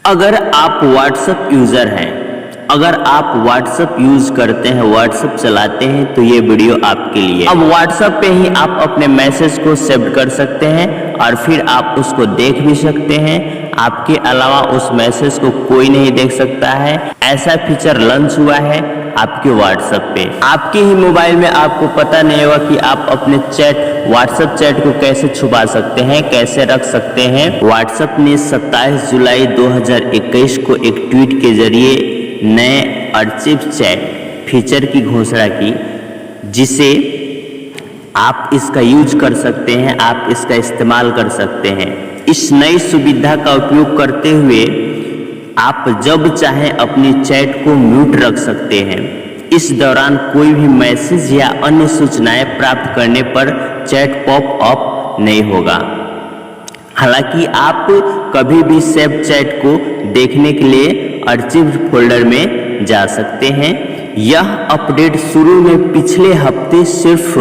अगर आप WhatsApp user हैं, अगर आप व्हाट्सएप यूज़ करते हैं, व्हाट्सएप चलाते हैं, तो ये वीडियो आपके लिए। अब व्हाट्सएप पे ही आप अपने मैसेज को सेव कर सकते हैं और फिर आप उसको देख भी सकते हैं। आपके अलावा उस मैसेज को कोई नहीं देख सकता है। ऐसा फीचर लॉन्च हुआ है आपके व्हाट्सएप पे। आपके ही मोबाइल में आपको पता नहीं होगा कि आप अपने व्हाट्सएप चैट को कैसे छुपा सकते हैं, कैसे रख सकते हैं। व्हाट्सएप ने 27 जुलाई 2021 को एक ट्वीट के जरिए नए आर्चिव चैट फीचर की घोषणा की, जिसे आप इसका यूज कर सकते हैं, आप इसका इस्तेमाल कर सकते हैं। इस नई सुविधा का उपयोग करते हुए आप जब चाहें अपनी चैट को म्यूट रख सकते हैं। इस दौरान कोई भी मैसेज या अन्य सूचनाएं प्राप्त करने पर चैट पॉप अप नहीं होगा। हालांकि आप कभी भी सेव चैट को देखने के लिए आर्चिव्ड फोल्डर में जा सकते हैं। यह अपडेट शुरू में पिछले हफ्ते सिर्फ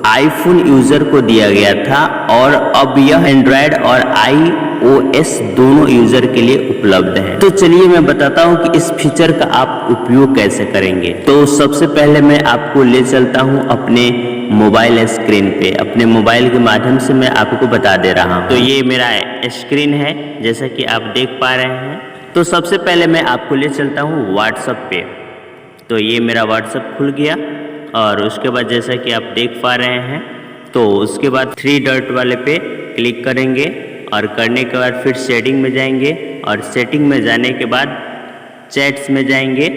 आईफोन यूजर को दिया गया था और अब यह एंड्रॉयड और iOS दोनों यूजर के लिए उपलब्ध है। तो चलिए मैं बताता हूं कि इस फीचर का आप उपयोग कैसे करेंगे। तो सबसे पहले मैं आपको ले चलता हूं अपने मोबाइल स्क्रीन पे। अपने मोबाइल के माध्यम से मैं आपको बता दे रहा हूं। तो ये मेरा स्क्रीन है, जैसा कि आप देख पा रहे हैं। तो सबसे पहले मैं आपको ले चलता हूँ व्हाट्सएप पे। तो ये मेरा व्हाट्सएप खुल गया और उसके बाद जैसा कि आप देख पा रहे हैं, तो उसके बाद 3 डॉट वाले पे क्लिक करेंगे और करने के बाद फिर सेटिंग में जाएंगे और सेटिंग में जाने के बाद चैट्स में जाएंगे,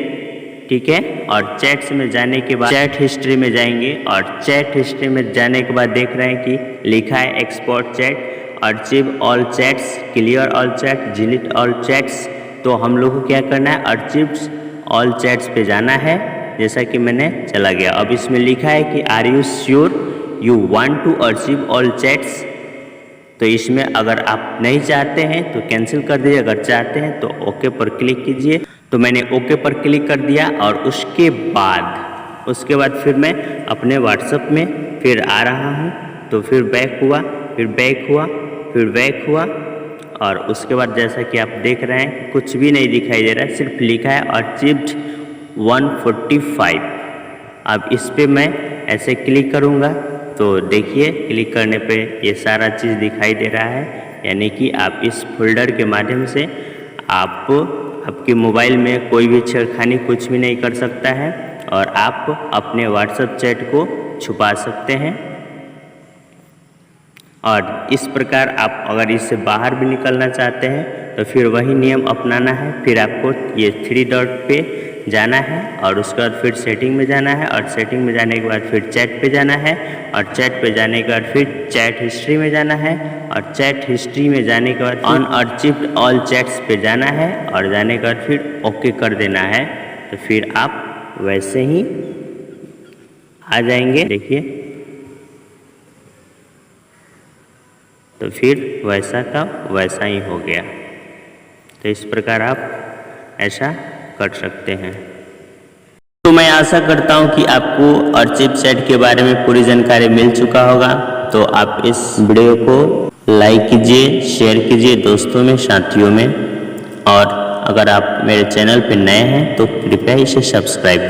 ठीक है। और चैट्स में जाने के बाद चैट हिस्ट्री में जाएंगे और चैट हिस्ट्री में जाने के बाद देख रहे हैं कि लिखा है export chat, archive all chats, clear all chat, delete all chats. तो हम लोग को क्या करना है, आर्चिव्स ऑल चैट्स पे जाना है, जैसा कि मैंने चला गया। अब इसमें लिखा है कि are you sure you want to archive all chats. तो इसमें अगर आप नहीं चाहते हैं तो कैंसिल कर दीजिए, अगर चाहते हैं तो ओके पर क्लिक कीजिए। तो मैंने ओके पर क्लिक कर दिया और उसके बाद फिर मैं अपने व्हाट्सएप में फिर आ रहा हूँ। तो फिर बैक हुआ, फिर बैक हुआ, फिर बैक हुआ और उसके बाद जैसा कि आप देख रहे हैं कुछ भी नहीं दिखाई दे रहा है, सिर्फ लिखा है आर्चिव्ड 145। अब इस पे मैं ऐसे क्लिक करूँगा तो देखिए क्लिक करने पे ये सारा चीज़ दिखाई दे रहा है। यानी कि आप इस फोल्डर के माध्यम से आपके मोबाइल में कोई भी छेड़खानी कुछ भी नहीं कर सकता है और आप अपने व्हाट्सएप चैट को छुपा सकते हैं। और इस प्रकार आप अगर इससे बाहर भी निकलना चाहते हैं तो फिर वही नियम अपनाना है। फिर आपको ये 3 डॉट पे जाना है और उसके बाद फिर सेटिंग में जाना है और सेटिंग में जाने के बाद फिर चैट पे जाना है और चैट पे जाने के बाद फिर चैट हिस्ट्री में जाना है और चैट हिस्ट्री में जाने के बाद अनआर्चिव्ड ऑल चैट्स पे जाना है और जाने के बाद फिर ओके कर देना है। तो फिर आप वैसे ही आ जाएंगे, देखिए। तो फिर वैसा का वैसा ही हो गया। तो इस प्रकार आप ऐसा कर सकते हैं। तो मैं आशा करता हूं कि आपको आर्चिव चैट के बारे में पूरी जानकारी मिल चुका होगा। तो आप इस वीडियो को लाइक कीजिए, शेयर कीजिए दोस्तों में, साथियों में। और अगर आप मेरे चैनल पर नए हैं तो कृपया इसे सब्सक्राइब करें।